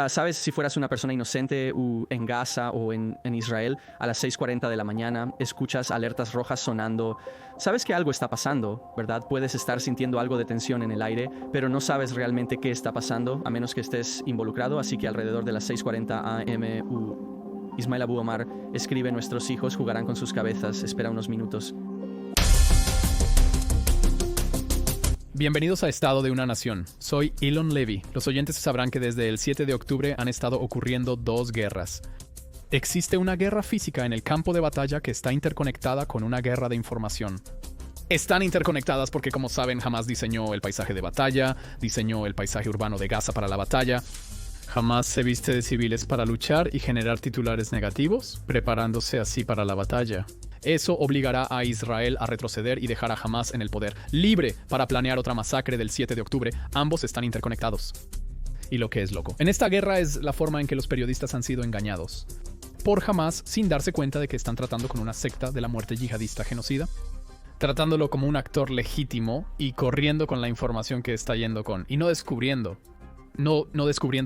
¿Sabes? Si fueras una persona inocente en Gaza o en Israel, a las 6:40 de la mañana escuchas alertas rojas sonando. Sabes que algo está pasando, ¿verdad? Puedes estar sintiendo algo de tensión en el aire, pero no sabes realmente qué está pasando, a menos que estés involucrado. Así que alrededor de las 6:40 AM, Ismail Abu Omar escribe: nuestros hijos jugarán con sus cabezas. Espera unos minutos. Bienvenidos a Estado de una Nación. Soy Elon Levy. Los oyentes sabrán que desde el 7 de octubre han estado ocurriendo dos guerras. Existe una guerra física en el campo de batalla que está interconectada con una guerra de información. Están interconectadas porque, como saben, Hamas diseñó el paisaje de batalla, diseñó el paisaje urbano de Gaza para la batalla. Hamas se viste de civiles para luchar y generar titulares negativos, preparándose así para la batalla. Eso obligará a Israel a retroceder y dejar a Hamas en el poder, libre para planear otra masacre del 7 de octubre. Ambos están interconectados. Y lo que es loco. En esta guerra es la forma en que los periodistas han sido engañados por Hamas sin darse cuenta de que están tratando con una secta de la muerte yihadista genocida, tratándolo como un actor legítimo y corriendo con la información que está yendo con, y no descubriendo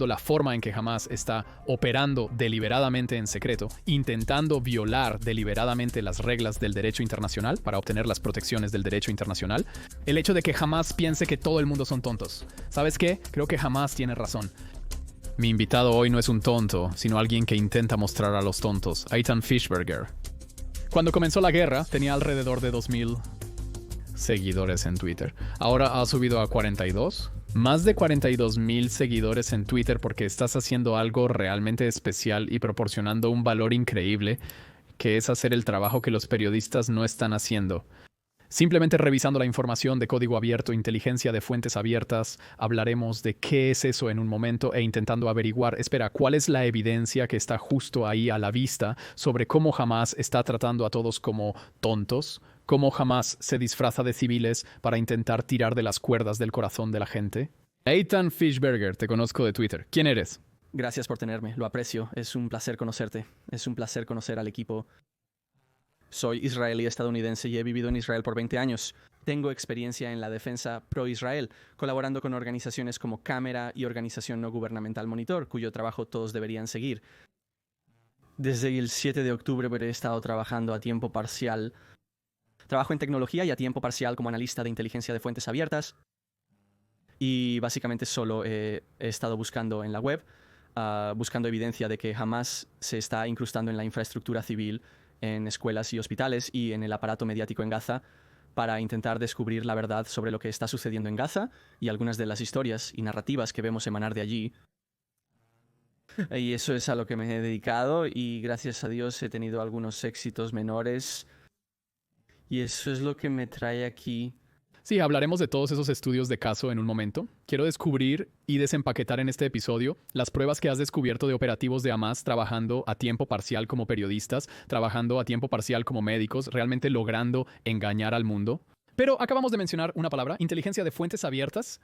la forma en que Hamas está operando deliberadamente en secreto, intentando violar deliberadamente las reglas del derecho internacional para obtener las protecciones del derecho internacional. El hecho de que Hamas piense que todo el mundo son tontos. ¿Sabes qué? Creo que Hamas tiene razón. Mi invitado hoy no es un tonto, sino alguien que intenta mostrar a los tontos, Eitan Fischberger. Cuando comenzó la guerra, tenía alrededor de 2000 seguidores en Twitter. Ahora ha subido a 42. Más de 42,000 seguidores en Twitter porque estás haciendo algo realmente especial y proporcionando un valor increíble, que es hacer el trabajo que los periodistas no están haciendo. Simplemente revisando la información de código abierto, inteligencia de fuentes abiertas, hablaremos de qué es eso en un momento e intentando averiguar, ¿cuál es la evidencia que está justo ahí a la vista sobre cómo Hamas está tratando a todos como tontos? ¿Cómo Hamas se disfraza de civiles para intentar tirar de las cuerdas del corazón de la gente? Eitan Fischberger, te conozco de Twitter. ¿Quién eres? Gracias por tenerme, lo aprecio. Es un placer conocerte. Es un placer conocer al equipo. Soy israelí-estadounidense y he vivido en Israel por 20 años. Tengo experiencia en la defensa pro-Israel, colaborando con organizaciones como Cámara y Organización No Gubernamental Monitor, cuyo trabajo todos deberían seguir. Desde el 7 de octubre he estado trabajando a tiempo parcial. Trabajo en tecnología y a tiempo parcial como analista de inteligencia de fuentes abiertas. Y básicamente solo he estado buscando en la web, buscando evidencia de que Hamas se está incrustando en la infraestructura civil, en escuelas y hospitales y en el aparato mediático en Gaza, para intentar descubrir la verdad sobre lo que está sucediendo en Gaza y algunas de las historias y narrativas que vemos emanar de allí. Y eso es a lo que me he dedicado y gracias a Dios he tenido algunos éxitos menores. Y eso es lo que me trae aquí. Sí, hablaremos de todos esos estudios de caso en un momento. Quiero descubrir y desempaquetar en este episodio las pruebas que has descubierto de operativos de Hamas trabajando a tiempo parcial como periodistas, trabajando a tiempo parcial como médicos, realmente logrando engañar al mundo. Pero acabamos de mencionar una palabra, inteligencia de fuentes abiertas.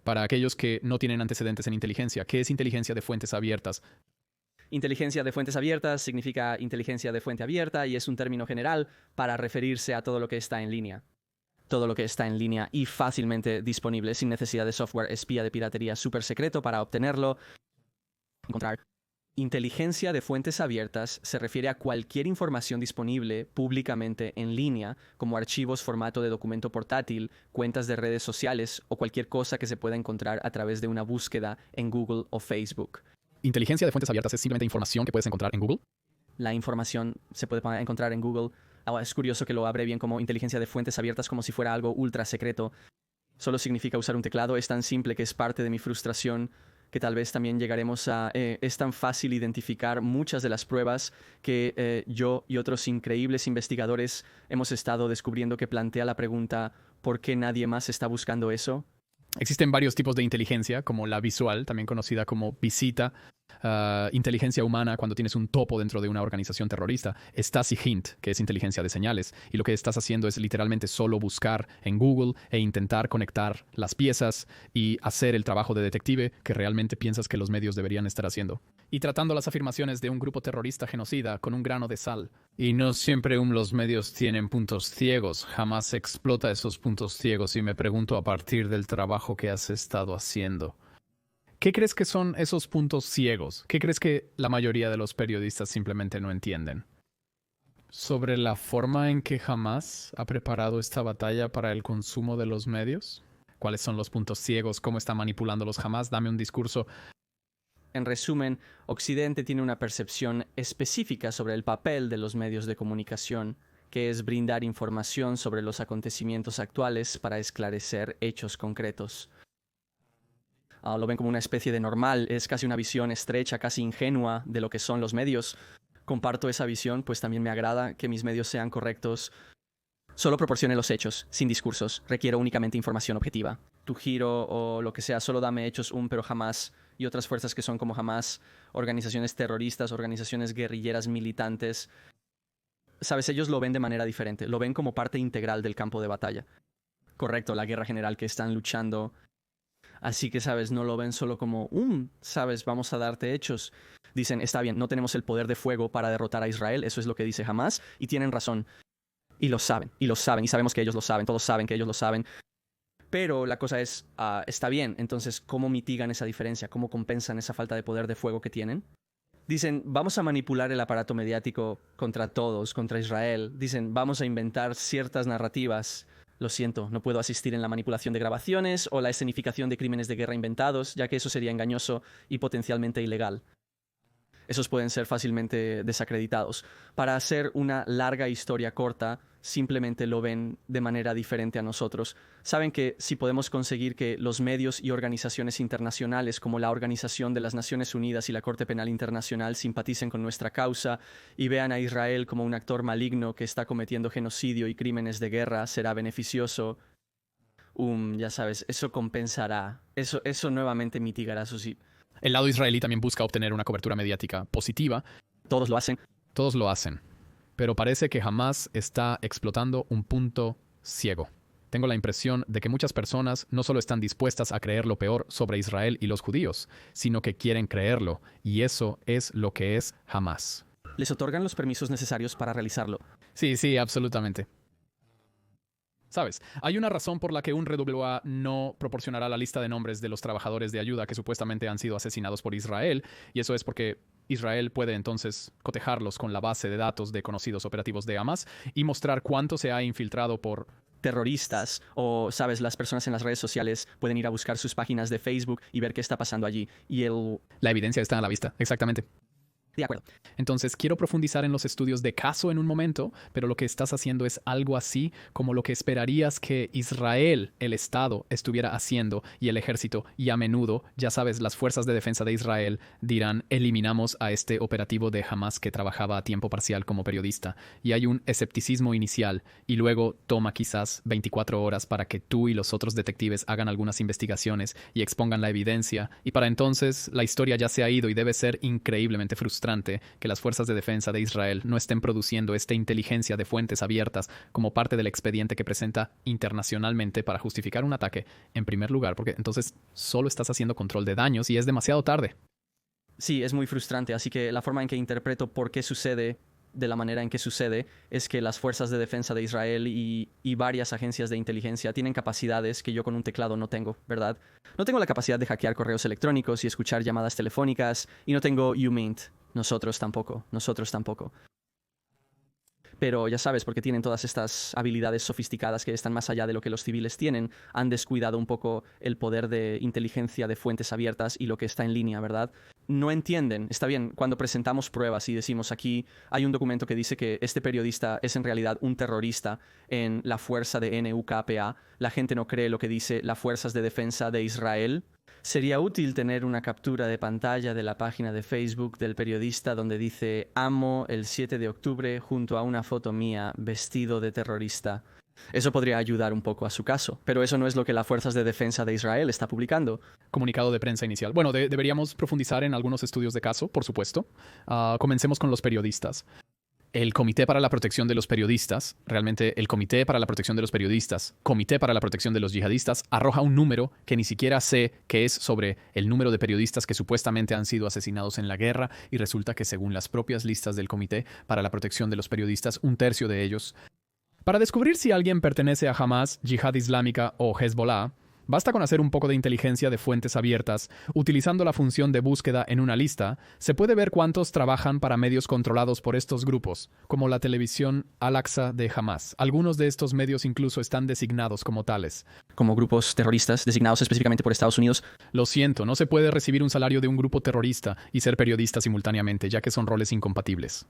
Para aquellos que no tienen antecedentes en inteligencia, ¿qué es inteligencia de fuentes abiertas? Inteligencia de fuentes abiertas significa inteligencia de fuente abierta y es un término general para referirse a todo lo que está en línea. Todo lo que está en línea y fácilmente disponible sin necesidad de software espía de piratería súper secreto para obtenerlo. Encontrar. Inteligencia de fuentes abiertas se refiere a cualquier información disponible públicamente en línea, como archivos, formato de documento portátil, cuentas de redes sociales o cualquier cosa que se pueda encontrar a través de una búsqueda en Google o Facebook. ¿Inteligencia de fuentes abiertas es simplemente información que puedes encontrar en Google? La información se puede encontrar en Google. Es curioso que lo abrevien como inteligencia de fuentes abiertas como si fuera algo ultra secreto. Solo significa usar un teclado. Es tan simple que es parte de mi frustración que tal vez también llegaremos a... es tan fácil identificar muchas de las pruebas que yo y otros increíbles investigadores hemos estado descubriendo que plantea la pregunta ¿por qué nadie más está buscando eso? Existen varios tipos de inteligencia, como la visual, también conocida como visita, inteligencia humana cuando tienes un topo dentro de una organización terrorista, Stasi Hint, que es inteligencia de señales, y lo que estás haciendo es literalmente solo buscar en Google e intentar conectar las piezas y hacer el trabajo de detective que realmente piensas que los medios deberían estar haciendo. Y tratando las afirmaciones de un grupo terrorista genocida con un grano de sal. Y no siempre los medios tienen puntos ciegos, jamás explota esos puntos ciegos y me pregunto a partir del trabajo que has estado haciendo, ¿Qué crees que son esos puntos ciegos? ¿Qué crees que la mayoría de los periodistas simplemente no entienden? ¿Sobre la forma en que Hamás ha preparado esta batalla para el consumo de los medios? ¿Cuáles son los puntos ciegos? ¿Cómo está manipulando los Hamás? Dame un discurso. En resumen, Occidente tiene una percepción específica sobre el papel de los medios de comunicación, que es brindar información sobre los acontecimientos actuales para esclarecer hechos concretos. Lo ven como una especie de normal, es casi una visión estrecha, casi ingenua de lo que son los medios. Comparto esa visión, pues también me agrada que mis medios sean correctos. Solo proporcione los hechos, sin discursos. Requiero únicamente información objetiva. Tu giro o lo que sea, solo dame hechos, pero jamás. Y otras fuerzas que son como jamás, organizaciones terroristas, organizaciones guerrilleras militantes. Sabes, ellos lo ven de manera diferente. Lo ven como parte integral del campo de batalla. Correcto, la guerra general que están luchando. Así que, sabes, no lo ven solo como, sabes, vamos a darte hechos. Dicen, está bien, no tenemos el poder de fuego para derrotar a Israel, eso es lo que dice Hamás, y tienen razón. Y lo saben, y sabemos que ellos lo saben, todos saben que ellos lo saben. Pero la cosa es, está bien, entonces, ¿cómo mitigan esa diferencia? ¿Cómo compensan esa falta de poder de fuego que tienen? Dicen, vamos a manipular el aparato mediático contra todos, contra Israel. Dicen, vamos a inventar ciertas narrativas. Lo siento, no puedo asistir en la manipulación de grabaciones o la escenificación de crímenes de guerra inventados, ya que eso sería engañoso y potencialmente ilegal. Esos pueden ser fácilmente desacreditados. Para hacer una larga historia corta, simplemente lo ven de manera diferente a nosotros. Saben que si podemos conseguir que los medios y organizaciones internacionales como la Organización de las Naciones Unidas y la Corte Penal Internacional simpaticen con nuestra causa y vean a Israel como un actor maligno que está cometiendo genocidio y crímenes de guerra, será beneficioso. Ya sabes, eso compensará. Eso nuevamente mitigará sus... El lado israelí también busca obtener una cobertura mediática positiva. Todos lo hacen. Todos lo hacen. Pero parece que Hamás está explotando un punto ciego. Tengo la impresión de que muchas personas no solo están dispuestas a creer lo peor sobre Israel y los judíos, sino que quieren creerlo. Y eso es lo que es Hamás. Les otorgan los permisos necesarios para realizarlo. Sí, absolutamente. ¿Sabes? Hay una razón por la que UNRWA no proporcionará la lista de nombres de los trabajadores de ayuda que supuestamente han sido asesinados por Israel, y eso es porque Israel puede entonces cotejarlos con la base de datos de conocidos operativos de Hamas y mostrar cuánto se ha infiltrado por terroristas o, sabes, las personas en las redes sociales pueden ir a buscar sus páginas de Facebook y ver qué está pasando allí. La evidencia está a la vista, exactamente. De acuerdo. Entonces, quiero profundizar en los estudios de caso en un momento, pero lo que estás haciendo es algo así como lo que esperarías que Israel, el Estado, estuviera haciendo y el ejército, y a menudo, ya sabes, las fuerzas de defensa de Israel dirán, eliminamos a este operativo de Hamás que trabajaba a tiempo parcial como periodista. Y hay un escepticismo inicial, y luego toma quizás 24 horas para que tú y los otros detectives hagan algunas investigaciones y expongan la evidencia, y para entonces la historia ya se ha ido y debe ser increíblemente frustrante que las fuerzas de defensa de Israel no estén produciendo esta inteligencia de fuentes abiertas como parte del expediente que presenta internacionalmente para justificar un ataque, en primer lugar, porque entonces solo estás haciendo control de daños y es demasiado tarde. Sí, es muy frustrante, así que la forma en que interpreto por qué sucede de la manera en que sucede es que las fuerzas de defensa de Israel y varias agencias de inteligencia tienen capacidades que yo con un teclado no tengo, ¿verdad? No tengo la capacidad de hackear correos electrónicos y escuchar llamadas telefónicas, y no tengo UMINT. Nosotros tampoco. Pero ya sabes, porque tienen todas estas habilidades sofisticadas que están más allá de lo que los civiles tienen, han descuidado un poco el poder de inteligencia de fuentes abiertas y lo que está en línea, ¿verdad? No entienden. Está bien, cuando presentamos pruebas y decimos aquí hay un documento que dice que este periodista es en realidad un terrorista en la fuerza de NUKPA, la gente no cree lo que dice las fuerzas de defensa de Israel. Sería útil tener una captura de pantalla de la página de Facebook del periodista donde dice «Amo el 7 de octubre» junto a una foto mía vestido de terrorista. Eso podría ayudar un poco a su caso, pero eso no es lo que las fuerzas de defensa de Israel está publicando. Comunicado de prensa inicial. Bueno, deberíamos profundizar en algunos estudios de caso, por supuesto. Comencemos con los periodistas. El Comité para la Protección de los Periodistas, realmente el Comité para la Protección de los Periodistas, Comité para la Protección de los Yihadistas, arroja un número que ni siquiera sé que es sobre el número de periodistas que supuestamente han sido asesinados en la guerra, y resulta que según las propias listas del Comité para la Protección de los Periodistas, 1/3 de ellos. Para descubrir si alguien pertenece a Hamás, Yihad Islámica o Hezbollah, Basta con hacer un poco de inteligencia de fuentes abiertas, utilizando la función de búsqueda en una lista, se puede ver cuántos trabajan para medios controlados por estos grupos, como la televisión Al-Aqsa de Hamas. Algunos de estos medios incluso están designados como tales. Como grupos terroristas designados específicamente por Estados Unidos. Lo siento, no se puede recibir un salario de un grupo terrorista y ser periodista simultáneamente, ya que son roles incompatibles.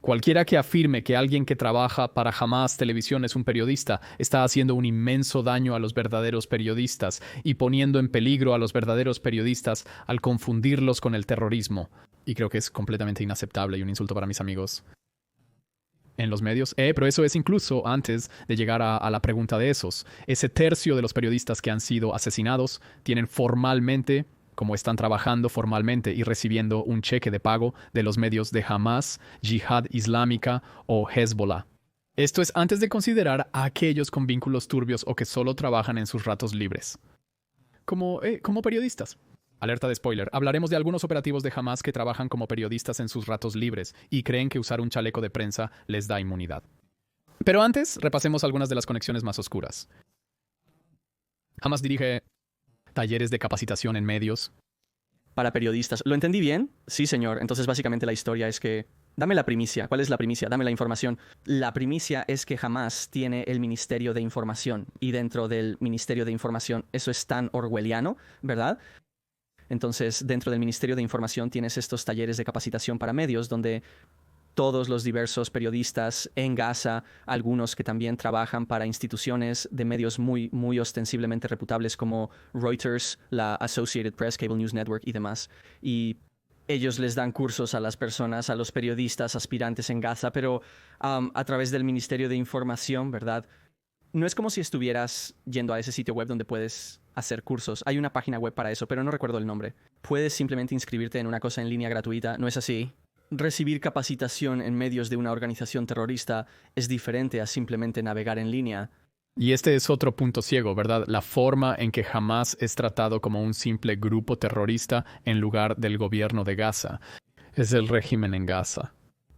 Cualquiera que afirme que alguien que trabaja para Hamas Televisión es un periodista está haciendo un inmenso daño a los verdaderos periodistas y poniendo en peligro a los verdaderos periodistas al confundirlos con el terrorismo. Y creo que es completamente inaceptable y un insulto para mis amigos en los medios. Pero eso es incluso antes de llegar a la pregunta de esos. Ese tercio de los periodistas que han sido asesinados tienen formalmente, como están trabajando formalmente y recibiendo un cheque de pago de los medios de Hamas, Yihad Islámica o Hezbollah. Esto es antes de considerar a aquellos con vínculos turbios o que solo trabajan en sus ratos libres. Como periodistas. Alerta de spoiler. Hablaremos de algunos operativos de Hamas que trabajan como periodistas en sus ratos libres y creen que usar un chaleco de prensa les da inmunidad. Pero antes, repasemos algunas de las conexiones más oscuras. Hamas dirige talleres de capacitación en medios. Para periodistas. ¿Lo entendí bien? Sí, señor. Entonces, básicamente la historia es que... Dame la primicia. ¿Cuál es la primicia? Dame la información. La primicia es que Hamas tiene el Ministerio de Información. Y dentro del Ministerio de Información, eso es tan orwelliano, ¿verdad? Entonces, dentro del Ministerio de Información tienes estos talleres de capacitación para medios donde todos los diversos periodistas en Gaza, algunos que también trabajan para instituciones de medios muy, muy ostensiblemente reputables como Reuters, la Associated Press, Cable News Network y demás. Y ellos les dan cursos a las personas, a los periodistas aspirantes en Gaza, pero a través del Ministerio de Información, ¿verdad? No es como si estuvieras yendo a ese sitio web donde puedes hacer cursos. Hay una página web para eso, pero no recuerdo el nombre. Puedes simplemente inscribirte en una cosa en línea gratuita, ¿no es así? Recibir capacitación en medios de una organización terrorista es diferente a simplemente navegar en línea. Y este es otro punto ciego, ¿verdad? La forma en que Hamas es tratado como un simple grupo terrorista en lugar del gobierno de Gaza. Es el régimen en Gaza.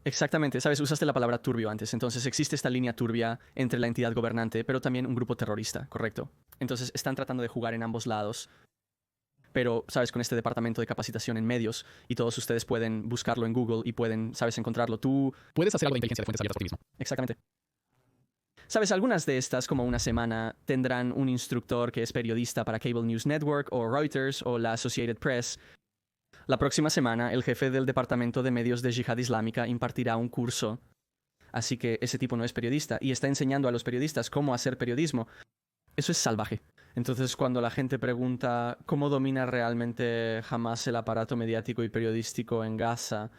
Exactamente, sabes, usaste la palabra turbio antes, entonces existe esta línea turbia entre la entidad gobernante, pero también un grupo terrorista, ¿correcto? Entonces están tratando de jugar en ambos lados. Pero, sabes, con este departamento de capacitación en medios, y todos ustedes pueden buscarlo en Google y pueden, sabes, encontrarlo. Tú puedes hacer algo de inteligencia de fuentes abiertas por ti mismo. Exactamente. Sabes, algunas de estas, como una semana, tendrán un instructor que es periodista para Cable News Network o Reuters o la Associated Press. La próxima semana, el jefe del departamento de medios de Yihad Islámica impartirá un curso. Así que ese tipo no es periodista y está enseñando a los periodistas cómo hacer periodismo. Eso es salvaje. Entonces, cuando la gente pregunta cómo domina realmente Hamas el aparato mediático y periodístico en Gaza,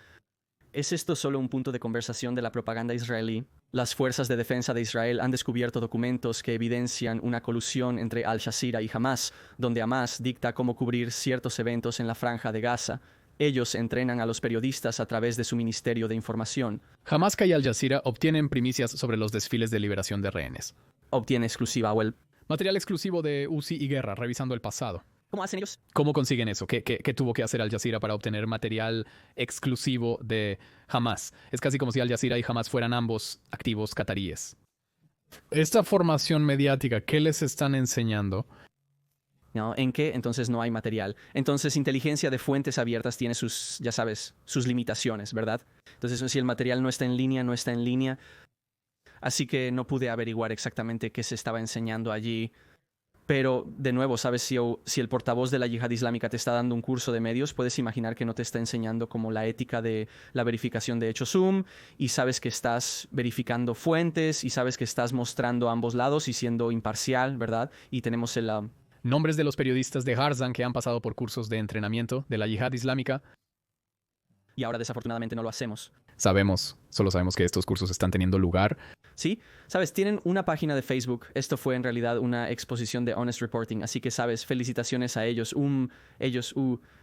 ¿es esto solo un punto de conversación de la propaganda israelí? Las fuerzas de defensa de Israel han descubierto documentos que evidencian una colusión entre Al Jazeera y Hamas, donde Hamas dicta cómo cubrir ciertos eventos en la franja de Gaza. Ellos entrenan a los periodistas a través de su Ministerio de Información. Hamas y Al Jazeera obtienen primicias sobre los desfiles de liberación de rehenes. Obtiene exclusiva o el material exclusivo de UCI y guerra, revisando el pasado. ¿Cómo hacen ellos? ¿Cómo consiguen eso? ¿Qué tuvo que hacer Al Jazeera para obtener material exclusivo de Hamas? Es casi como si Al Jazeera y Hamas fueran ambos activos cataríes. Esta formación mediática, ¿qué les están enseñando? ¿No? ¿En qué? Entonces no hay material. Entonces, inteligencia de fuentes abiertas tiene sus, ya sabes, sus limitaciones, ¿verdad? Entonces, si el material no está en línea, no está en línea. Así que no pude averiguar exactamente qué se estaba enseñando allí. Pero, de nuevo, ¿sabes? Si el portavoz de la Yihad Islámica te está dando un curso de medios, puedes imaginar que no te está enseñando como la ética de la verificación de hechos Zoom, y sabes que estás verificando fuentes, y sabes que estás mostrando ambos lados y siendo imparcial, ¿verdad? Y tenemos el... nombres de los periodistas de Harzan que han pasado por cursos de entrenamiento de la Yihad Islámica. Y ahora desafortunadamente no lo hacemos. Solo sabemos que estos cursos están teniendo lugar. Sí, sabes, tienen una página de Facebook. Esto fue en realidad una exposición de Honest Reporting, así que, sabes, felicitaciones a ellos.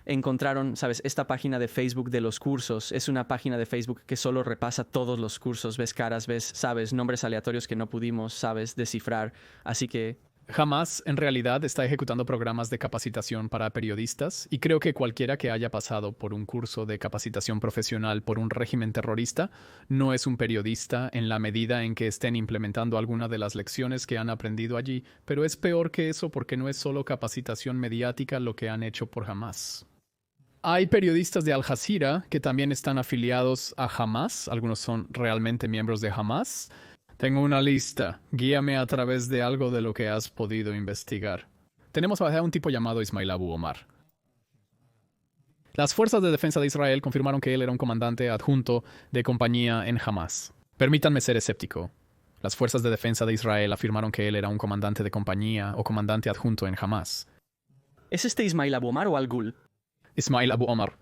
Encontraron, sabes, esta página de Facebook de los cursos. Es una página de Facebook que solo repasa todos los cursos. Ves caras, ves, sabes, nombres aleatorios que no pudimos, sabes, descifrar. Así que Hamas en realidad está ejecutando programas de capacitación para periodistas y creo que cualquiera que haya pasado por un curso de capacitación profesional por un régimen terrorista no es un periodista en la medida en que estén implementando alguna de las lecciones que han aprendido allí, pero es peor que eso porque no es solo capacitación mediática lo que han hecho por Hamas. Hay periodistas de Al Jazeera que también están afiliados a Hamas, algunos son realmente miembros de Hamas. Tengo una lista. Guíame a través de algo de lo que has podido investigar. Tenemos a un tipo llamado Ismail Abu Omar. Las fuerzas de defensa de Israel confirmaron que él era un comandante adjunto de compañía en Hamas. Permítanme ser escéptico. Las fuerzas de defensa de Israel afirmaron que él era un comandante de compañía o comandante adjunto en Hamas. ¿Es este Ismail Abu Omar o Al Ghul? Ismail Abu Omar.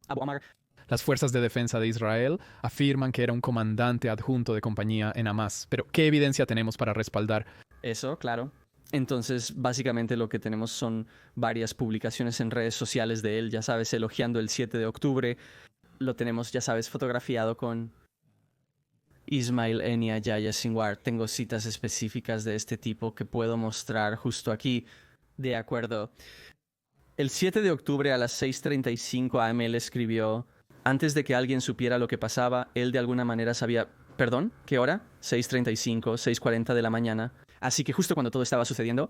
Abu Omar. Las fuerzas de defensa de Israel afirman que era un comandante adjunto de compañía en Hamas. Pero, ¿qué evidencia tenemos para respaldar? Eso, claro. Entonces, básicamente lo que tenemos son varias publicaciones en redes sociales de él, ya sabes, elogiando el 7 de octubre. Lo tenemos, ya sabes, fotografiado con Ismail Enia Yahya Sinwar. Tengo citas específicas de este tipo que puedo mostrar justo aquí. De acuerdo. El 7 de octubre a las 6:35 am él escribió: antes de que alguien supiera lo que pasaba, él de alguna manera sabía... ¿Perdón? ¿Qué hora? 6:35, 6:40 de la mañana. Así que justo cuando todo estaba sucediendo...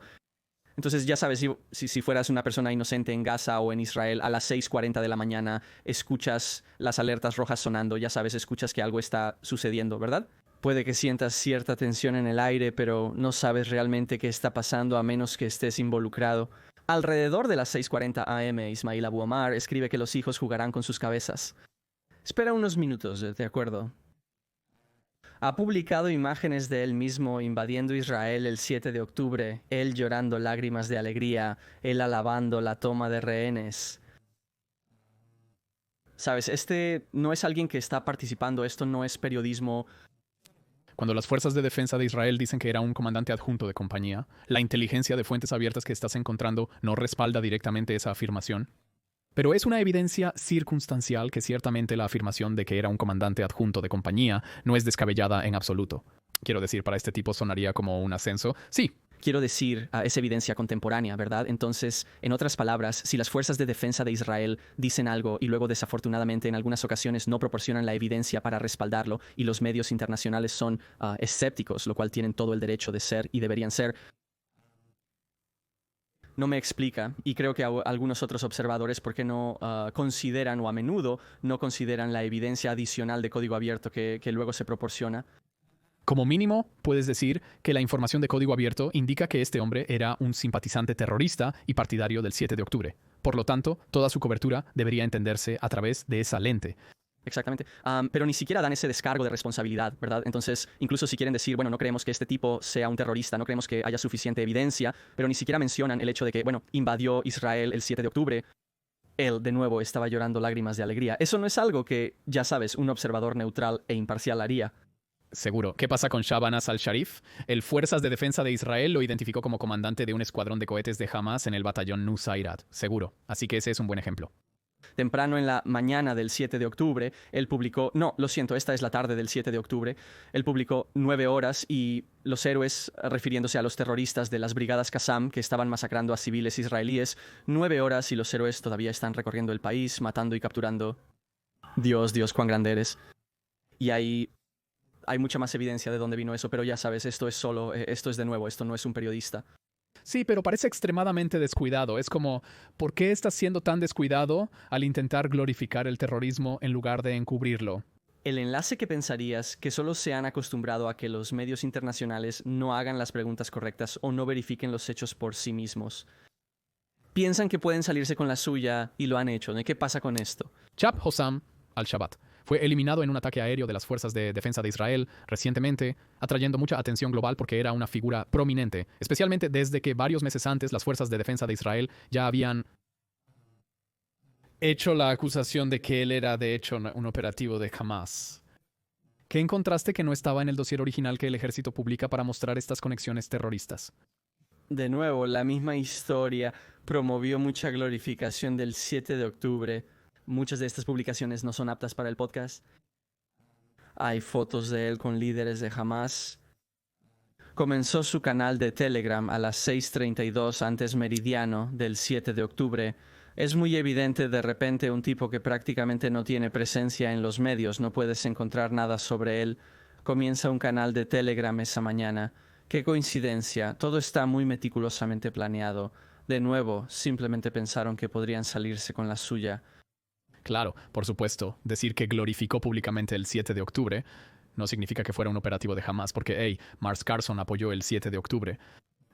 Entonces ya sabes, si fueras una persona inocente en Gaza o en Israel, a las 6:40 de la mañana escuchas las alertas rojas sonando, ya sabes, escuchas que algo está sucediendo, ¿verdad? Puede que sientas cierta tensión en el aire, pero no sabes realmente qué está pasando a menos que estés involucrado. Alrededor de las 6:40 am, Ismail Abu Omar escribe que los hijos jugarán con sus cabezas. Espera unos minutos, ¿de acuerdo? Ha publicado imágenes de él mismo invadiendo Israel el 7 de octubre, él llorando lágrimas de alegría, él alabando la toma de rehenes. Sabes, este no es alguien que está participando, esto no es periodismo. Cuando las fuerzas de defensa de Israel dicen que era un comandante adjunto de compañía, la inteligencia de fuentes abiertas que estás encontrando no respalda directamente esa afirmación. Pero es una evidencia circunstancial que ciertamente la afirmación de que era un comandante adjunto de compañía no es descabellada en absoluto. Quiero decir, para este tipo sonaría como un ascenso. Sí. Quiero decir, es evidencia contemporánea, ¿verdad? Entonces, en otras palabras, si las fuerzas de defensa de Israel dicen algo y luego desafortunadamente en algunas ocasiones no proporcionan la evidencia para respaldarlo y los medios internacionales son escépticos, lo cual tienen todo el derecho de ser y deberían ser, no me explica, y creo que algunos otros observadores, ¿por qué no consideran o a menudo no consideran la evidencia adicional de código abierto que luego se proporciona? Como mínimo, puedes decir que la información de código abierto indica que este hombre era un simpatizante terrorista y partidario del 7 de octubre. Por lo tanto, toda su cobertura debería entenderse a través de esa lente. Exactamente. Pero ni siquiera dan ese descargo de responsabilidad, ¿verdad? Entonces, incluso si quieren decir, bueno, no creemos que este tipo sea un terrorista, no creemos que haya suficiente evidencia, pero ni siquiera mencionan el hecho de que, bueno, invadió Israel el 7 de octubre. Él, de nuevo, estaba llorando lágrimas de alegría. Eso no es algo que, ya sabes, un observador neutral e imparcial haría. Seguro. ¿Qué pasa con Shabanas al-Sharif? El Fuerzas de Defensa de Israel lo identificó como comandante de un escuadrón de cohetes de Hamas en el batallón Nusayrat. Seguro. Así que ese es un buen ejemplo. Temprano en la mañana del 7 de octubre, él publicó... No, lo siento, esta es la tarde del 7 de octubre. Él publicó 9 horas y los héroes, refiriéndose a los terroristas de las brigadas Qassam que estaban masacrando a civiles israelíes, 9 horas y los héroes todavía están recorriendo el país, matando y capturando. Dios, cuán grande eres. Y hay mucha más evidencia de dónde vino eso, pero ya sabes, esto es de nuevo, esto no es un periodista. Sí, pero parece extremadamente descuidado. Es como, ¿por qué estás siendo tan descuidado al intentar glorificar el terrorismo en lugar de encubrirlo? El enlace que pensarías que solo se han acostumbrado a que los medios internacionales no hagan las preguntas correctas o no verifiquen los hechos por sí mismos. Piensan que pueden salirse con la suya y lo han hecho. ¿No? ¿Qué pasa con esto? Chab Hossam al-Shabat fue eliminado en un ataque aéreo de las Fuerzas de Defensa de Israel recientemente, atrayendo mucha atención global porque era una figura prominente, especialmente desde que varios meses antes las Fuerzas de Defensa de Israel ya habían hecho la acusación de que él era de hecho un operativo de Hamas. ¿Qué encontraste que no estaba en el dossier original que el ejército publica para mostrar estas conexiones terroristas? De nuevo, la misma historia promovió mucha glorificación del 7 de octubre. Muchas de estas publicaciones no son aptas para el podcast. Hay fotos de él con líderes de Hamas. comenzó su canal de Telegram a las 6:32 antes meridiano del 7 de octubre. Es muy evidente de repente un tipo que prácticamente no tiene presencia en los medios, no puedes encontrar nada sobre él. Comienza un canal de Telegram esa mañana. Qué coincidencia, todo está muy meticulosamente planeado. De nuevo, simplemente pensaron que podrían salirse con la suya. Claro, por supuesto, decir que glorificó públicamente el 7 de octubre no significa que fuera un operativo de Hamas, porque, hey, Mars Carson apoyó el 7 de octubre.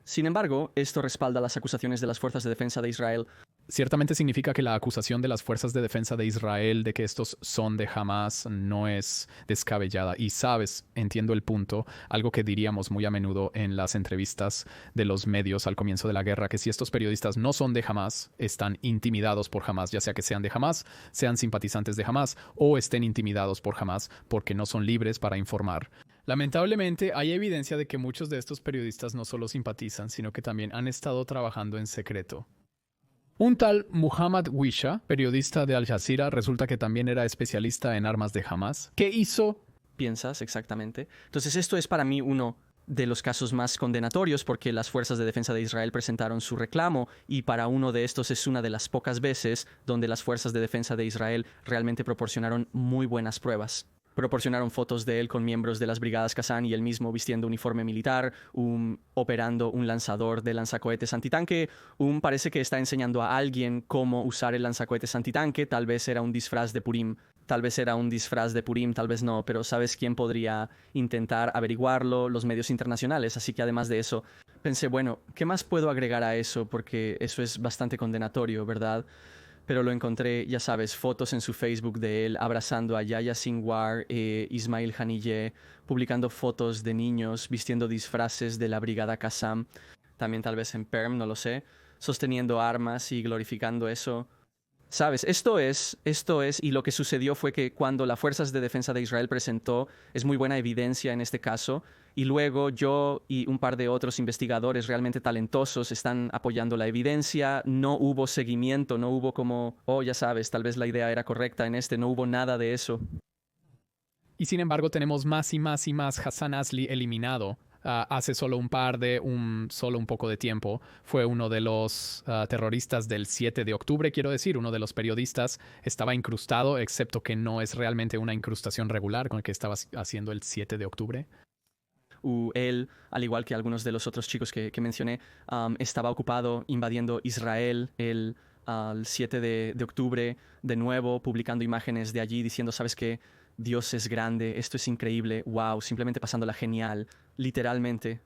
Sin embargo, esto respalda las acusaciones de las fuerzas de defensa de Israel. Ciertamente significa que la acusación de las fuerzas de defensa de Israel de que estos son de Hamas no es descabellada. Y sabes, entiendo el punto, algo que diríamos muy a menudo en las entrevistas de los medios al comienzo de la guerra, que si estos periodistas no son de Hamas, están intimidados por Hamas, ya sea que sean de Hamas, sean simpatizantes de Hamas o estén intimidados por Hamas porque no son libres para informar. Lamentablemente, hay evidencia de que muchos de estos periodistas no solo simpatizan, sino que también han estado trabajando en secreto. Un tal Muhammad Wisha, periodista de Al Jazeera, resulta que también era especialista en armas de Hamas. ¿Qué hizo? Piensas, exactamente. Entonces esto es para mí uno de los casos más condenatorios porque las fuerzas de defensa de Israel presentaron su reclamo y para uno de estos es una de las pocas veces donde las fuerzas de defensa de Israel realmente proporcionaron muy buenas pruebas. Proporcionaron fotos de él con miembros de las brigadas Qassam y él mismo vistiendo uniforme militar, operando un lanzador de lanzacohetes antitanque. Parece que está enseñando a alguien cómo usar el lanzacohetes antitanque. Tal vez era un disfraz de Purim, tal vez tal vez no, pero ¿sabes quién podría intentar averiguarlo? Los medios internacionales. Así que además de eso, pensé, bueno, ¿qué más puedo agregar a eso? Porque eso es bastante condenatorio, ¿verdad? Pero lo encontré, ya sabes, fotos en su Facebook de él abrazando a Yahya Sinwar, Ismail Haniyeh, publicando fotos de niños vistiendo disfraces de la brigada Qassam, también tal vez en Perm, no lo sé, sosteniendo armas y glorificando eso. Sabes, esto es, y lo que sucedió fue que cuando las fuerzas de defensa de Israel presentó, es muy buena evidencia en este caso, y luego yo y un par de otros investigadores realmente talentosos están apoyando la evidencia, no hubo seguimiento, no hubo como, ya sabes, tal vez la idea era correcta no hubo nada de eso. Y sin embargo tenemos más y más y más Hassan Asli eliminado. Hace solo un poco de tiempo, fue uno de los terroristas del 7 de octubre, quiero decir, uno de los periodistas estaba incrustado, excepto que no es realmente una incrustación regular con el que estaba haciendo el 7 de octubre. Él, al igual que algunos de los otros chicos que mencioné, estaba ocupado invadiendo Israel el 7 de octubre, de nuevo publicando imágenes de allí diciendo, ¿sabes qué? Dios es grande, esto es increíble, wow, simplemente pasándola genial. Literalmente,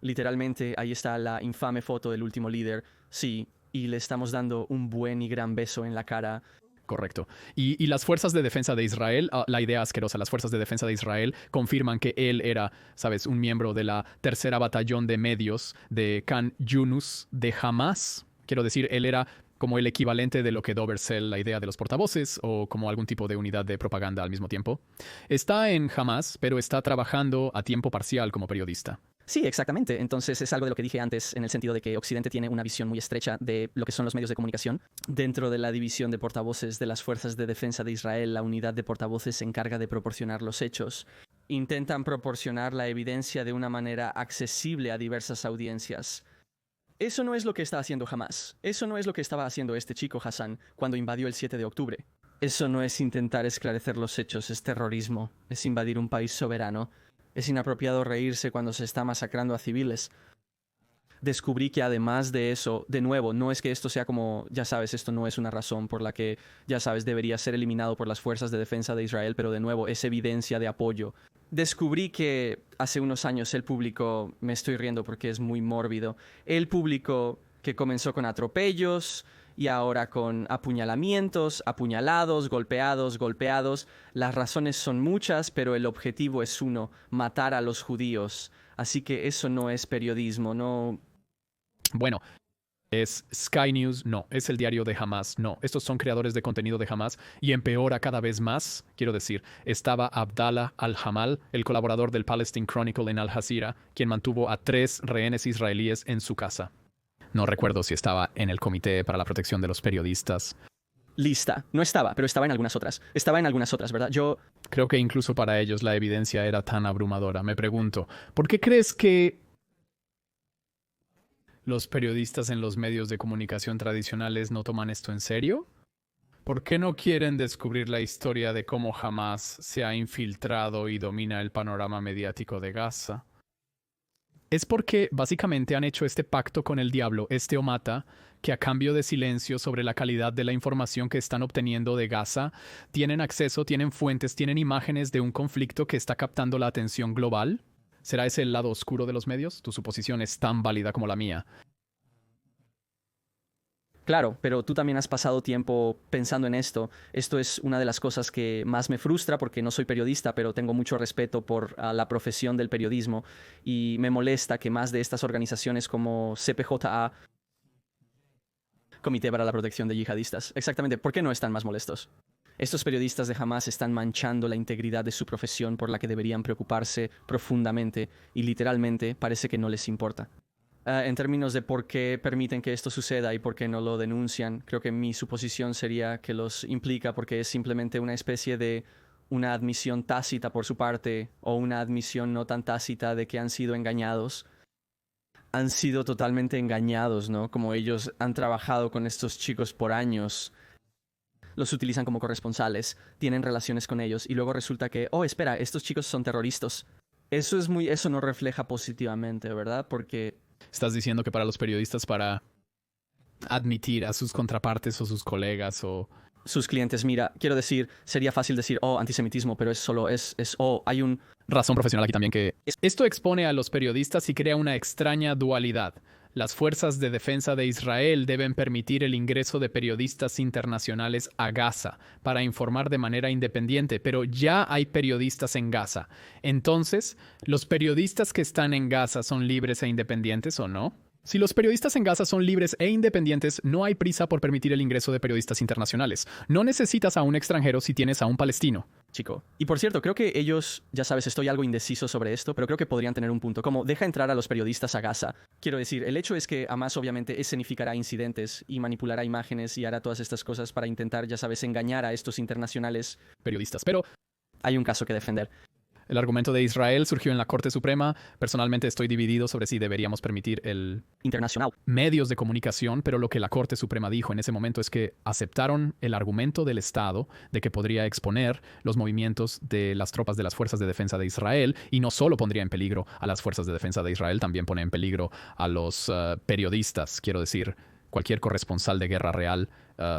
ahí está la infame foto del último líder, sí, y le estamos dando un buen y gran beso en la cara. Correcto. Y las fuerzas de defensa de Israel, la idea asquerosa, las fuerzas de defensa de Israel confirman que él era, sabes, un miembro de la tercera batallón de medios de Khan Yunus de Hamas. Quiero decir, él era como el equivalente de lo que Dobercell, la idea de los portavoces, o como algún tipo de unidad de propaganda al mismo tiempo. Está en Hamas, pero está trabajando a tiempo parcial como periodista. Sí, exactamente. Entonces es algo de lo que dije antes en el sentido de que Occidente tiene una visión muy estrecha de lo que son los medios de comunicación. Dentro de la división de portavoces de las Fuerzas de Defensa de Israel, la unidad de portavoces se encarga de proporcionar los hechos. Intentan proporcionar la evidencia de una manera accesible a diversas audiencias. Eso no es lo que está haciendo Hamas. Eso no es lo que estaba haciendo este chico Hassan cuando invadió el 7 de octubre. Eso no es intentar esclarecer los hechos, es terrorismo, es invadir un país soberano. Es inapropiado reírse cuando se está masacrando a civiles. Descubrí que además de eso, de nuevo, no es que esto sea como, ya sabes, esto no es una razón por la que, ya sabes, debería ser eliminado por las fuerzas de defensa de Israel, pero de nuevo, es evidencia de apoyo. Descubrí que hace unos años él publicó, me estoy riendo porque es muy mórbido, él publicó que comenzó con atropellos y ahora con apuñalamientos, apuñalados, golpeados. Las razones son muchas, pero el objetivo es uno, matar a los judíos. Así que eso no es periodismo, no. Bueno, ¿es Sky News? No. ¿Es el diario de Hamas? No. Estos son creadores de contenido de Hamas y empeora cada vez más. Quiero decir, estaba Abdallah al-Hamal, el colaborador del Palestine Chronicle en Al Jazeera, quien mantuvo a 3 rehenes israelíes en su casa. No recuerdo si estaba en el Comité para la Protección de los Periodistas. Lista. No estaba, pero estaba en algunas otras. Estaba en algunas otras, ¿verdad? Yo creo que incluso para ellos la evidencia era tan abrumadora. Me pregunto, ¿por qué crees que ¿Los periodistas en los medios de comunicación tradicionales no toman esto en serio? ¿Por qué no quieren descubrir la historia de cómo Hamás se ha infiltrado y domina el panorama mediático de Gaza? Es porque básicamente han hecho este pacto con el diablo, este o mata, que a cambio de silencio sobre la calidad de la información que están obteniendo de Gaza, tienen acceso, tienen fuentes, tienen imágenes de un conflicto que está captando la atención global. ¿Será ese el lado oscuro de los medios? Tu suposición es tan válida como la mía. Claro, pero tú también has pasado tiempo pensando en esto. Esto es una de las cosas que más me frustra porque no soy periodista, pero tengo mucho respeto por la profesión del periodismo y me molesta que más de estas organizaciones como CPJA, Comité para la Protección de Yihadistas, exactamente, ¿por qué no están más molestos? Estos periodistas de Hamás están manchando la integridad de su profesión por la que deberían preocuparse profundamente y literalmente parece que no les importa. En términos de por qué permiten que esto suceda y por qué no lo denuncian, creo que mi suposición sería que los implica porque es simplemente una especie de una admisión tácita por su parte o una admisión no tan tácita de que han sido engañados. Han sido totalmente engañados, ¿no? Como ellos han trabajado con estos chicos por años, los utilizan como corresponsales, tienen relaciones con ellos y luego resulta que, oh, espera, estos chicos son terroristas. Eso no refleja positivamente, ¿verdad? Porque Estás diciendo que para los periodistas, para admitir a sus contrapartes o sus colegas o... sus clientes, mira, quiero decir, sería fácil decir, oh, antisemitismo, pero es solo, hay un... Razón profesional aquí también que... Esto expone a los periodistas y crea una extraña dualidad. Las fuerzas de defensa de Israel deben permitir el ingreso de periodistas internacionales a Gaza para informar de manera independiente, pero ya hay periodistas en Gaza. Entonces, ¿los periodistas que están en Gaza son libres e independientes o no? Si los periodistas en Gaza son libres e independientes, no hay prisa por permitir el ingreso de periodistas internacionales. No necesitas a un extranjero si tienes a un palestino. Chico. Y por cierto, creo que ellos, ya sabes, estoy algo indeciso sobre esto, pero creo que podrían tener un punto, como deja entrar a los periodistas a Gaza. Quiero decir, el hecho es que Hamas obviamente escenificará incidentes y manipulará imágenes y hará todas estas cosas para intentar, ya sabes, engañar a estos internacionales Periodistas, pero hay un caso que defender. el argumento de Israel surgió en la Corte Suprema. Personalmente estoy dividido sobre si deberíamos permitir el Internacional. medios de comunicación, pero lo que la Corte Suprema dijo en ese momento es que aceptaron el argumento del Estado de que podría exponer los movimientos de las tropas de las Fuerzas de Defensa de Israel y no solo pondría en peligro a las Fuerzas de Defensa de Israel, también pone en peligro a los periodistas, quiero decir. Cualquier corresponsal de guerra real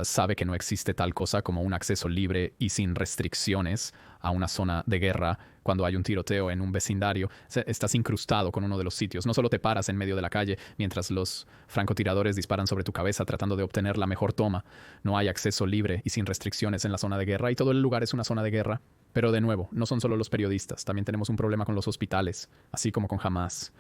sabe que no existe tal cosa como un acceso libre y sin restricciones a una zona de guerra cuando hay un tiroteo en un vecindario. Estás incrustado con uno de los sitios. No solo te paras en medio de la calle mientras los francotiradores disparan sobre tu cabeza tratando de obtener la mejor toma. No hay acceso libre y sin restricciones en la zona de guerra y todo el lugar es una zona de guerra. Pero de nuevo, no son solo los periodistas. También tenemos un problema con los hospitales, así como con Hamás.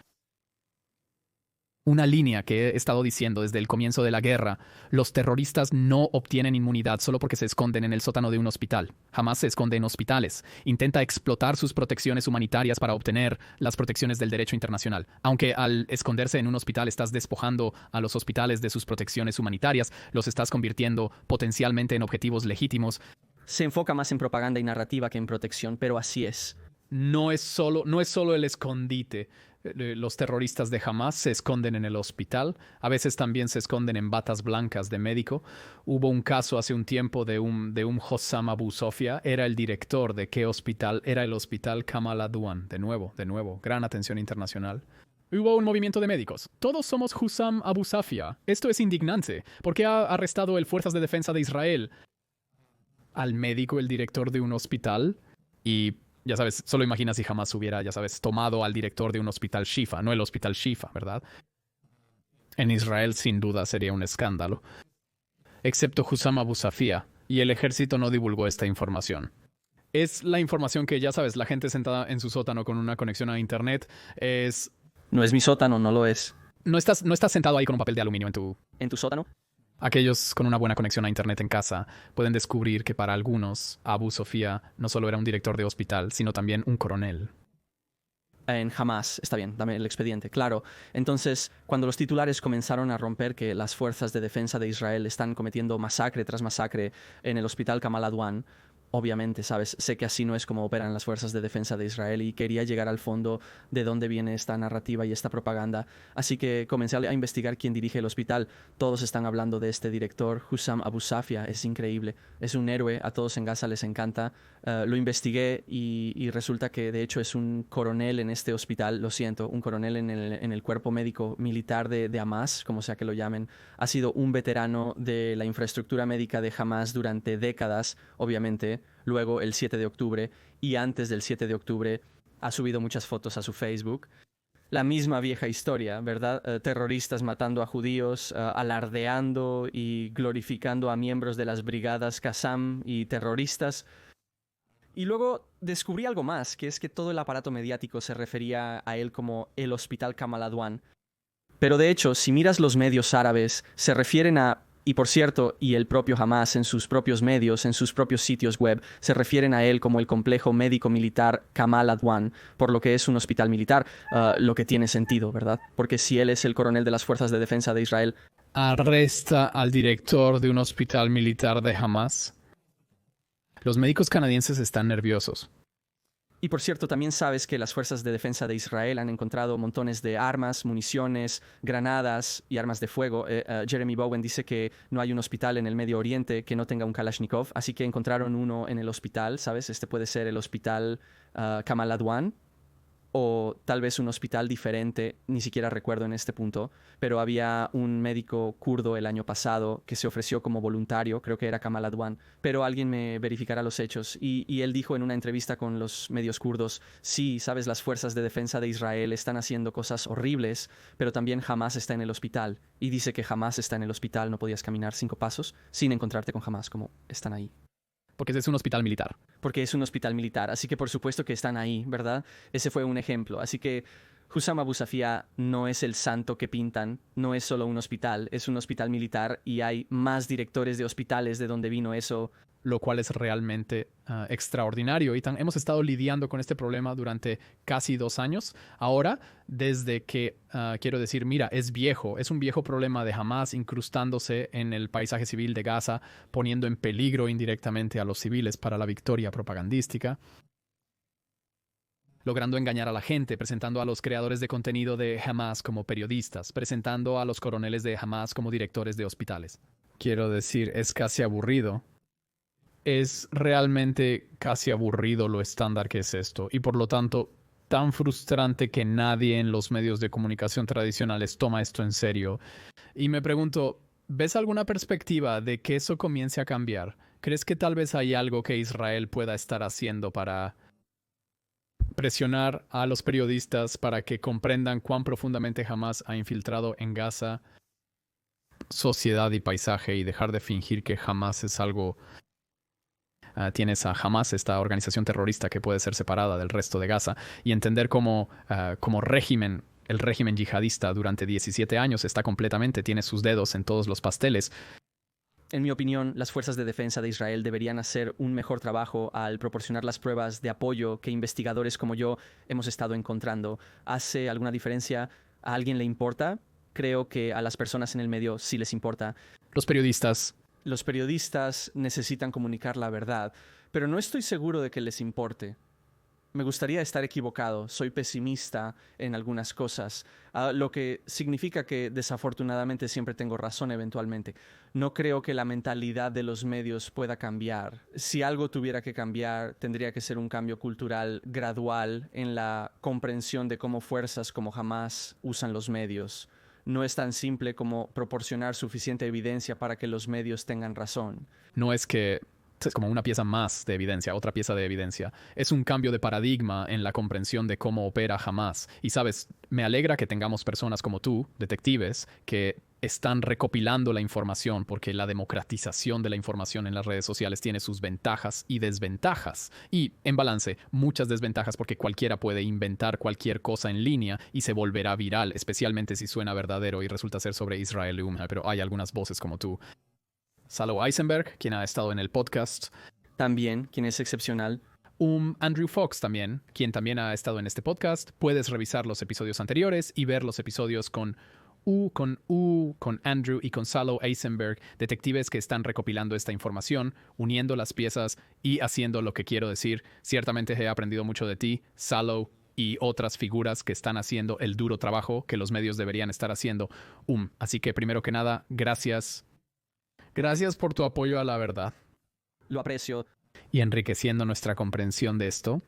Una línea que he estado diciendo desde el comienzo de la guerra: los terroristas no obtienen inmunidad solo porque se esconden en el sótano de un hospital. Jamás se esconde en hospitales. Intenta explotar sus protecciones humanitarias para obtener las protecciones del derecho internacional. Aunque al esconderse en un hospital estás despojando a los hospitales de sus protecciones humanitarias, los estás convirtiendo potencialmente en objetivos legítimos. Se enfoca más en propaganda y narrativa que en protección, pero así es. No es solo el escondite. Los terroristas de Hamás se esconden en el hospital, a veces también se esconden en batas blancas de médico. Hubo un caso hace un tiempo de un Hossam Abu Sofia, era el director de qué hospital, era el hospital Kamal Adwan, de nuevo, gran atención internacional. Hubo un movimiento de médicos. Todos somos Hossam Abu Sofia. Esto es indignante. ¿Por qué ha arrestado el Fuerzas de Defensa de Israel al médico, el director de un hospital? Y ya sabes, solo imagina si jamás hubiera, ya sabes, tomado al director de un hospital Shifa, no el hospital Shifa, ¿verdad? En Israel sin duda sería un escándalo. Excepto Hossam Abu Sofia, y el ejército no divulgó esta información. Es la información que, ya sabes, la gente sentada en su sótano con una conexión a internet es... No es mi sótano, no lo es. No estás sentado ahí con un papel de aluminio ¿En tu sótano? Aquellos con una buena conexión a internet en casa pueden descubrir que para algunos Abu Sofia no solo era un director de hospital, sino también un coronel. En Hamás, está bien, dame el expediente, claro. Entonces, cuando los titulares comenzaron a romper que las fuerzas de defensa de Israel están cometiendo masacre tras masacre en el hospital Kamal Adwan, obviamente, ¿sabes? Sé que así no es como operan las fuerzas de defensa de Israel y quería llegar al fondo de dónde viene esta narrativa y esta propaganda. Así que comencé a investigar quién dirige el hospital. Todos están hablando de este director, Hussam Abu Safia. Es increíble. Es un héroe. A todos en Gaza les encanta. Lo investigué y resulta que de hecho es un coronel en este hospital. Lo siento, un coronel en el cuerpo médico militar de Hamas, como sea que lo llamen. Ha sido un veterano de la infraestructura médica de Hamas durante décadas, obviamente. Luego el 7 de octubre y antes del 7 de octubre ha subido muchas fotos a su Facebook. La misma vieja historia, ¿verdad? Terroristas matando a judíos, alardeando y glorificando a miembros de las brigadas Qassam y terroristas. Y luego descubrí algo más, que es que todo el aparato mediático se refería a él como el Hospital Kamal Adwan. Pero de hecho, si miras los medios árabes, se refieren a, y por cierto, y el propio Hamas en sus propios medios, en sus propios sitios web, se refieren a él como el complejo médico-militar Kamal Adwan, por lo que es un hospital militar, lo que tiene sentido, ¿verdad? Porque si él es el coronel de las fuerzas de defensa de Israel... Arresta al director de un hospital militar de Hamas. Los médicos canadienses están nerviosos. Y por cierto, también sabes que las fuerzas de defensa de Israel han encontrado montones de armas, municiones, granadas y armas de fuego. Jeremy Bowen dice que no hay un hospital en el Medio Oriente que no tenga un Kalashnikov, así que encontraron uno en el hospital, ¿sabes? Este puede ser el hospital Kamal Adwan, o tal vez un hospital diferente, ni siquiera recuerdo en este punto, pero había un médico kurdo el año pasado que se ofreció como voluntario, creo que era Kamal Adwan, pero alguien me verificará los hechos y él dijo en una entrevista con los medios kurdos, sí, sabes, las fuerzas de defensa de Israel están haciendo cosas horribles, pero también Hamas está en el hospital, y dice que Hamas está en el hospital, no podías caminar 5 pasos sin encontrarte con Hamas, como están ahí. Porque ese es un hospital militar. Porque es un hospital militar, así que por supuesto que están ahí, ¿verdad? Ese fue un ejemplo. Así que Hussam Abu Safia no es el santo que pintan, no es solo un hospital, es un hospital militar y hay más directores de hospitales de donde vino eso. Lo cual es realmente extraordinario. Y hemos estado lidiando con este problema durante casi 2 años. Ahora, desde que, quiero decir, mira, es viejo, es un viejo problema de Hamas incrustándose en el paisaje civil de Gaza, poniendo en peligro indirectamente a los civiles para la victoria propagandística, logrando engañar a la gente, presentando a los creadores de contenido de Hamas como periodistas, presentando a los coroneles de Hamas como directores de hospitales. Quiero decir, es casi aburrido. Es realmente casi aburrido lo estándar que es esto y por lo tanto tan frustrante que nadie en los medios de comunicación tradicionales toma esto en serio. Y me pregunto, ¿ves alguna perspectiva de que eso comience a cambiar? ¿Crees que tal vez hay algo que Israel pueda estar haciendo para presionar a los periodistas para que comprendan cuán profundamente Hamas ha infiltrado en Gaza, sociedad y paisaje y dejar de fingir que Hamas es algo... tienes a Hamas, esta organización terrorista que puede ser separada del resto de Gaza, y entender cómo régimen, el régimen yihadista durante 17 años está completamente, tiene sus dedos en todos los pasteles. En mi opinión, las fuerzas de defensa de Israel deberían hacer un mejor trabajo al proporcionar las pruebas de apoyo que investigadores como yo hemos estado encontrando. ¿Hace alguna diferencia? ¿A alguien le importa? Creo que a las personas en el medio sí les importa. Los periodistas necesitan comunicar la verdad, pero no estoy seguro de que les importe. Me gustaría estar equivocado, soy pesimista en algunas cosas, lo que significa que desafortunadamente siempre tengo razón eventualmente. No creo que la mentalidad de los medios pueda cambiar. Si algo tuviera que cambiar, tendría que ser un cambio cultural gradual en la comprensión de cómo fuerzas como Hamas usan los medios. No es tan simple como proporcionar suficiente evidencia para que los medios tengan razón. No es que es como una pieza más de evidencia, otra pieza de evidencia. Es un cambio de paradigma en la comprensión de cómo opera Hamas. Y sabes, me alegra que tengamos personas como tú, detectives, que están recopilando la información, porque la democratización de la información en las redes sociales tiene sus ventajas y desventajas. Y, en balance, muchas desventajas porque cualquiera puede inventar cualquier cosa en línea y se volverá viral, especialmente si suena verdadero y resulta ser sobre Israel. Pero hay algunas voces como tú. Salo Eisenberg, quien ha estado en el podcast. También, quien es excepcional. Andrew Fox también, quien también ha estado en este podcast. Puedes revisar los episodios anteriores y ver los episodios con con Andrew y con Salo Eisenberg, detectives que están recopilando esta información, uniendo las piezas y haciendo lo que quiero decir. Ciertamente he aprendido mucho de ti, Salo, y otras figuras que están haciendo el duro trabajo que los medios deberían estar haciendo. Así que primero que nada, gracias. Gracias por tu apoyo a la verdad. Lo aprecio. Y enriqueciendo nuestra comprensión de esto.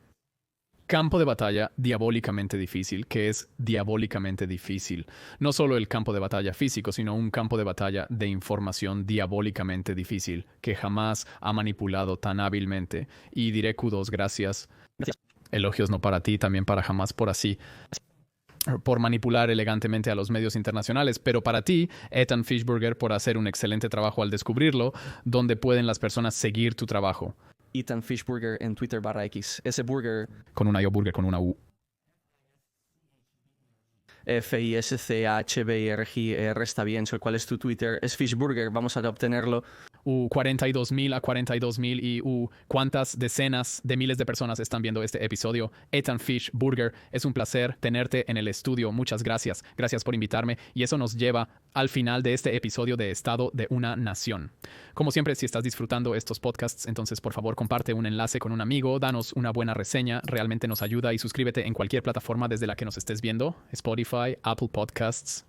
Campo de batalla diabólicamente difícil, que es diabólicamente difícil. No solo el campo de batalla físico, sino un campo de batalla de información diabólicamente difícil, que jamás ha manipulado tan hábilmente. Y diré kudos, gracias. Elogios no para ti, también para jamás por manipular elegantemente a los medios internacionales, pero para ti, Ethan Fishburger, por hacer un excelente trabajo al descubrirlo, donde pueden las personas seguir tu trabajo. Ethan Fishburger en Twitter /X. Ese burger. Con una I o burger, con una U. FISCHBRGR está bien. ¿Cuál es tu Twitter? Es Fishburger. Vamos a obtenerlo. 42,000 a 42,000 y cuántas decenas de miles de personas están viendo este episodio. Ethan Fishburger, es un placer tenerte en el estudio. Muchas gracias. Gracias por invitarme. Y eso nos lleva al final de este episodio de Estado de una Nación. Como siempre, si estás disfrutando estos podcasts, entonces por favor comparte un enlace con un amigo, danos una buena reseña, realmente nos ayuda, y suscríbete en cualquier plataforma desde la que nos estés viendo. Spotify, Apple Podcasts,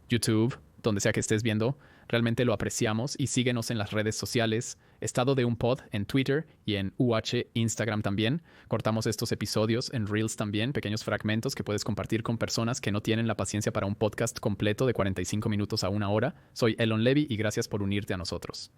YouTube, donde sea que estés viendo. Realmente lo apreciamos, y síguenos en las redes sociales, Estado de un Pod en Twitter y en UH Instagram también. Cortamos estos episodios en Reels también, pequeños fragmentos que puedes compartir con personas que no tienen la paciencia para un podcast completo de 45 minutos a 1 hora. Soy Elon Levy y gracias por unirte a nosotros.